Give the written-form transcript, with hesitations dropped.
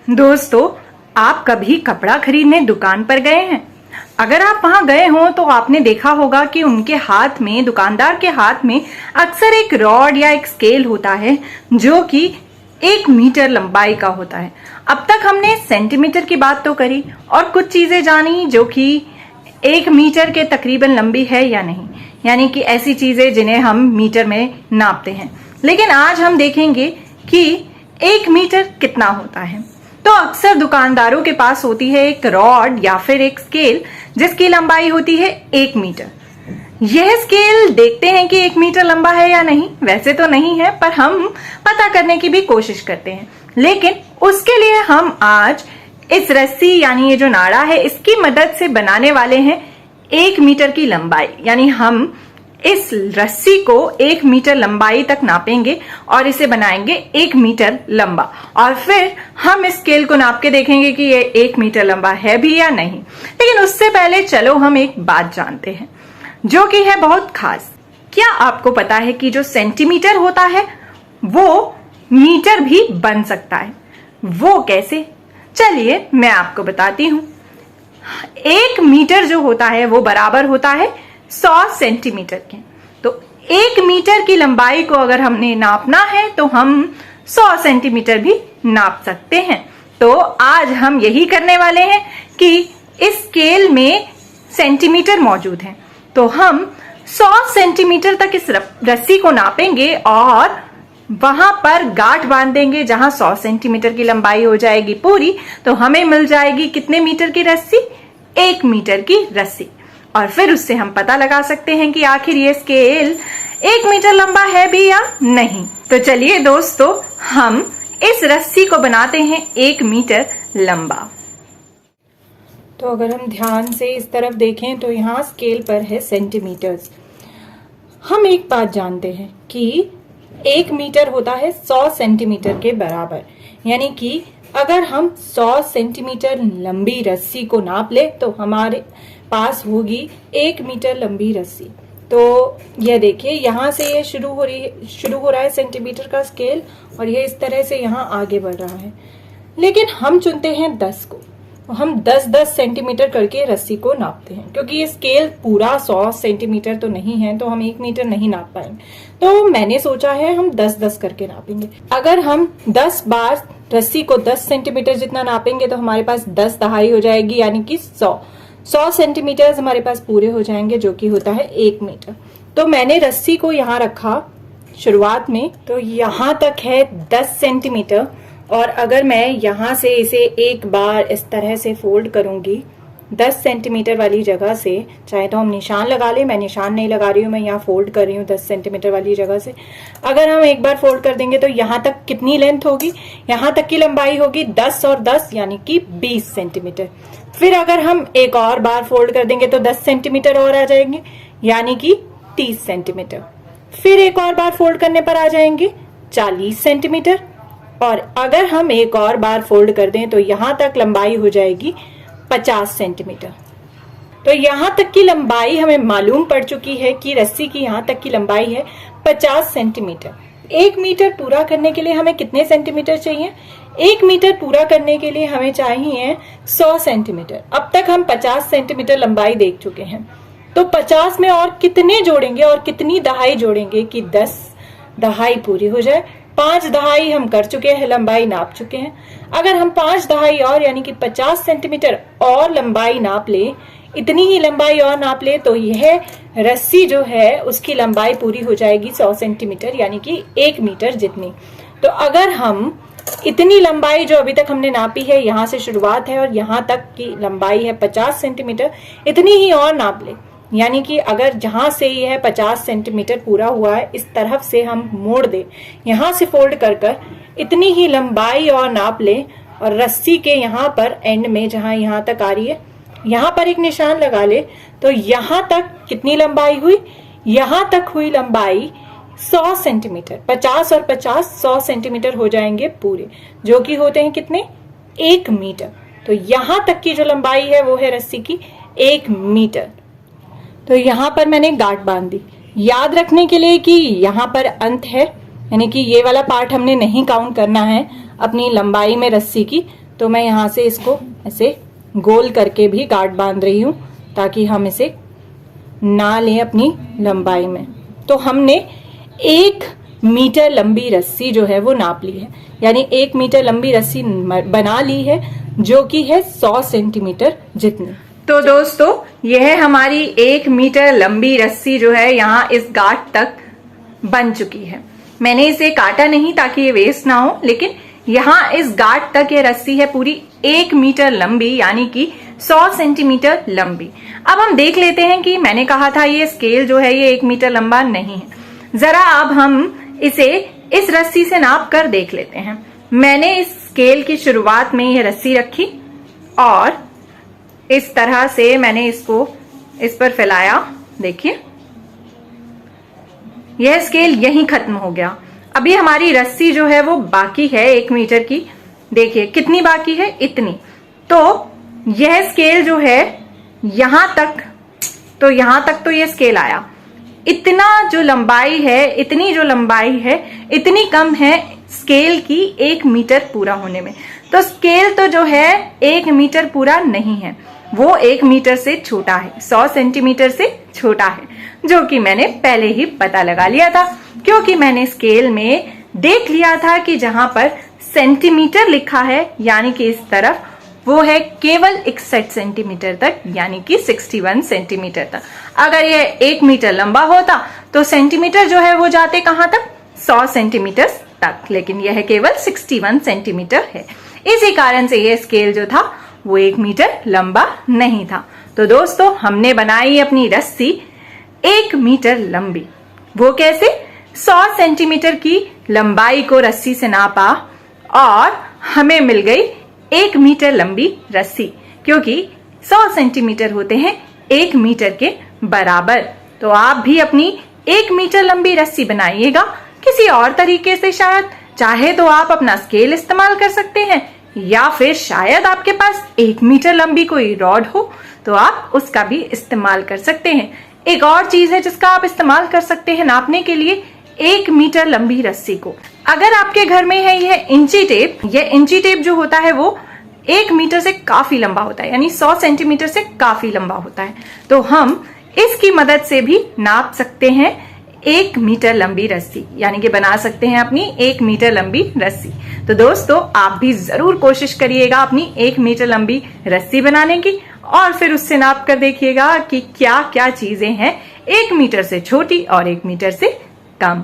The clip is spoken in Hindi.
दोस्तों, आप कभी कपड़ा खरीदने दुकान पर गए हैं? अगर आप वहां गए हो तो आपने देखा होगा कि उनके हाथ में, दुकानदार के हाथ में अक्सर एक रॉड या एक स्केल होता है जो कि 1 मीटर लंबाई का होता है। अब तक हमने सेंटीमीटर की बात तो करी और कुछ चीजें जानी जो कि 1 मीटर के तकरीबन लंबी है या नहीं, यानी कि ऐसी चीजें जिन्हें हम मीटर में नापते हैं। लेकिन आज हम देखेंगे कि 1 मीटर कितना होता है। तो अक्सर दुकानदारों के पास होती है एक रॉड या फिर एक स्केल जिसकी लंबाई होती है 1 मीटर। यह स्केल देखते हैं कि 1 मीटर लंबा है या नहीं। वैसे तो नहीं है, पर हम पता करने की भी कोशिश करते हैं। लेकिन उसके लिए हम आज इस रस्सी यानी ये जो नाड़ा है इसकी मदद से बनाने वाले हैं 1 मीटर की लंबाई। यानी हम इस रस्सी को 1 मीटर लंबाई तक नापेंगे और इसे बनाएंगे 1 मीटर लंबा, और फिर हम इस स्केल को नाप के देखेंगे कि ये 1 मीटर लंबा है भी या नहीं। लेकिन उससे पहले चलो हम एक बात जानते हैं जो कि है बहुत खास। क्या आपको पता है कि जो सेंटीमीटर होता है वो मीटर भी बन सकता है? वो कैसे? चलिए मैं आपको बताती हूं। 1 मीटर जो होता है वो बराबर होता है 100 सेंटीमीटर के। तो 1 मीटर की लंबाई को अगर हमने नापना है तो हम 100 सेंटीमीटर भी नाप सकते हैं। तो आज हम यही करने वाले हैं कि इस स्केल में सेंटीमीटर मौजूद हैं, तो हम 100 सेंटीमीटर तक इस रस्सी को नापेंगे और वहां पर गांठ बांध देंगे जहां 100 सेंटीमीटर की लंबाई हो जाएगी पूरी। तो हमें मिल जाएगी कितने मीटर की रस्सी? 1 मीटर की रस्सी। और फिर उससे हम पता लगा सकते हैं कि आखिर ये स्केल 1 मीटर लंबा है भी या नहीं। तो चलिए दोस्तों, हम इस रस्सी को बनाते हैं 1 मीटर लंबा। तो अगर हम ध्यान से इस तरफ देखें तो यहाँ स्केल पर है सेंटीमीटर्स। हम एक बात जानते हैं कि 1 मीटर होता है 100 सेंटीमीटर के बराबर। यानी कि अगर हम 100 सेंटीमीटर लंबी रस्सी को नाप ले तो हमारे पास होगी 1 मीटर लंबी रस्सी। तो यह देखिए, यहाँ से ये शुरू हो रहा है सेंटीमीटर का स्केल और ये इस तरह से यहाँ आगे बढ़ रहा है। लेकिन हम चुनते हैं 10 को। हम 10-10 सेंटीमीटर करके रस्सी को नापते हैं, क्योंकि ये स्केल पूरा 100 सेंटीमीटर तो नहीं है, तो हम 1 मीटर नहीं नाप पाएंगे। तो मैंने सोचा है हम 10-10 करके नापेंगे। अगर हम 10 बार रस्सी को 10 सेंटीमीटर जितना नापेंगे तो हमारे पास 10 दहाई हो जाएगी, यानी कि 100 सेंटीमीटर हमारे पास पूरे हो जाएंगे, जो कि होता है 1 मीटर। तो मैंने रस्सी को यहाँ रखा शुरुआत में, तो यहाँ तक है 10 सेंटीमीटर। और अगर मैं यहाँ से इसे एक बार इस तरह से फोल्ड करूंगी 10 सेंटीमीटर वाली जगह से, चाहे तो हम निशान लगा लें, मैं निशान नहीं लगा रही हूँ, मैं यहाँ फोल्ड कर रही हूँ 10 सेंटीमीटर वाली जगह से। अगर हम एक बार फोल्ड कर देंगे तो यहाँ तक कितनी लेंथ होगी? यहाँ तक की लंबाई होगी 10 और 10 यानी कि 20 सेंटीमीटर। फिर अगर हम एक और बार फोल्ड कर देंगे तो 10 सेंटीमीटर और आ जाएंगे, यानी कि 30 सेंटीमीटर। फिर एक और बार फोल्ड करने पर आ जाएंगे 40 सेंटीमीटर। और अगर हम एक और बार फोल्ड कर दें तो यहां तक लंबाई हो जाएगी 50 सेंटीमीटर। तो यहां तक की लंबाई हमें मालूम पड़ चुकी है कि रस्सी की यहां तक की लंबाई है 50 सेंटीमीटर। 1 मीटर पूरा करने के लिए हमें कितने सेंटीमीटर चाहिए? 1 मीटर पूरा करने के लिए हमें चाहिए 100 सेंटीमीटर। अब तक हम 50 सेंटीमीटर लंबाई देख चुके हैं, तो 50 में और कितने जोड़ेंगे और कितनी दहाई जोड़ेंगे कि 10 दहाई पूरी हो जाए? 5 दहाई हम कर चुके हैं, लंबाई नाप चुके हैं। अगर हम 5 दहाई और यानी कि 50 सेंटीमीटर और लंबाई नाप ले, इतनी ही लंबाई और नाप ले, तो यह रस्सी जो है उसकी लंबाई पूरी हो जाएगी 100 सेंटीमीटर यानी कि 1 मीटर जितनी। तो अगर हम इतनी लंबाई जो अभी तक हमने नापी है, यहाँ से शुरुआत है और यहाँ तक की लंबाई है 50 सेंटीमीटर, इतनी ही और नाप ले, यानी कि अगर जहां से यह 50 सेंटीमीटर पूरा हुआ है इस तरफ से हम मोड़ दे, यहां से फोल्ड कर कर इतनी ही लंबाई और नाप ले और रस्सी के यहाँ पर एंड में जहां यहाँ तक आ रही है यहाँ पर एक निशान लगा ले, तो यहाँ तक कितनी लंबाई हुई? यहाँ तक हुई लंबाई 100 सेंटीमीटर। 50 और 50 100 सेंटीमीटर हो जाएंगे पूरे, जो कि होते हैं कितने? 1 मीटर। तो यहाँ तक की जो लंबाई है वो है रस्सी की 1 मीटर। तो यहाँ पर मैंने गांठ बांध दी। याद रखने के लिए कि यहाँ पर अंत है, यानी कि ये वाला पार्ट हमने नहीं काउंट करना है अपनी लंबाई में रस्सी की। तो मैं यहाँ से इसको ऐसे गोल करके भी गांठ बांध रही हूँ ताकि हम इसे ना लें अपनी लंबाई में। तो हमने 1 मीटर लंबी रस्सी जो है वो नाप ली है, यानी 1 मीटर लंबी रस्सी बना ली है, जो कि है 100 सेंटीमीटर जितनी। तो दोस्तों यह हमारी 1 मीटर लंबी रस्सी जो है यहाँ इस गांठ तक बन चुकी है। मैंने इसे काटा नहीं ताकि ये वेस्ट ना हो, लेकिन यहाँ इस गांठ तक ये रस्सी है पूरी 1 मीटर लंबी, यानी कि 100 सेंटीमीटर लंबी। अब हम देख लेते हैं कि मैंने कहा था ये स्केल जो है ये 1 मीटर लंबा नहीं है। जरा अब हम इसे इस रस्सी से नाप कर देख लेते हैं। मैंने इस स्केल की शुरुआत में ये रस्सी रखी और इस तरह से मैंने इसको इस पर फैलाया। देखिए यह स्केल यहीं खत्म हो गया। अभी हमारी रस्सी जो है वो बाकी है 1 मीटर की। देखिए कितनी बाकी है, इतनी। तो यह स्केल जो है यहां तक, तो यहां तक तो यह स्केल आया। इतना जो लंबाई है, इतनी जो लंबाई है, इतनी कम है स्केल की 1 मीटर पूरा होने में। तो स्केल तो जो है 1 मीटर पूरा नहीं है, वो 1 मीटर से छोटा है, 100 सेंटीमीटर से छोटा है, जो कि मैंने पहले ही पता लगा लिया था, क्योंकि मैंने स्केल में देख लिया था कि जहां पर सेंटीमीटर लिखा है, यानी कि इस तरफ, वो है केवल 61 सेंटीमीटर तक, यानी कि 61 सेंटीमीटर तक। अगर ये 1 मीटर लंबा होता तो सेंटीमीटर जो है वो जाते कहां तक, 100 सेंटीमीटर तक, लेकिन यह केवल 61 सेंटीमीटर है। इसी कारण से यह स्केल जो था वो 1 मीटर लंबा नहीं था। तो दोस्तों हमने बनाई अपनी रस्सी 1 मीटर लंबी। वो कैसे? 100 सेंटीमीटर की लंबाई को रस्सी से नापा और हमें मिल गई 1 मीटर लंबी रस्सी, क्योंकि 100 सेंटीमीटर होते हैं 1 मीटर के बराबर। तो आप भी अपनी 1 मीटर लंबी रस्सी बनाइएगा किसी और तरीके से। शायद चाहे तो आप अपना स्केल इस्तेमाल कर सकते हैं, या फिर शायद आपके पास 1 मीटर लंबी कोई रॉड हो तो आप उसका भी इस्तेमाल कर सकते हैं। एक और चीज है जिसका आप इस्तेमाल कर सकते हैं नापने के लिए 1 मीटर लंबी रस्सी को। अगर आपके घर में है यह इंची टेप, यह इंची टेप जो होता है वो 1 मीटर से काफी लंबा होता है, यानी 100 सेंटीमीटर से काफी लंबा होता है। तो हम इसकी मदद से भी नाप सकते हैं 1 मीटर लंबी रस्सी, यानी कि बना सकते हैं अपनी 1 मीटर लंबी रस्सी। तो दोस्तों आप भी जरूर कोशिश करिएगा अपनी 1 मीटर लंबी रस्सी बनाने की, और फिर उससे नाप कर देखिएगा कि क्या क्या चीजें हैं 1 मीटर से छोटी और 1 मीटर से कम।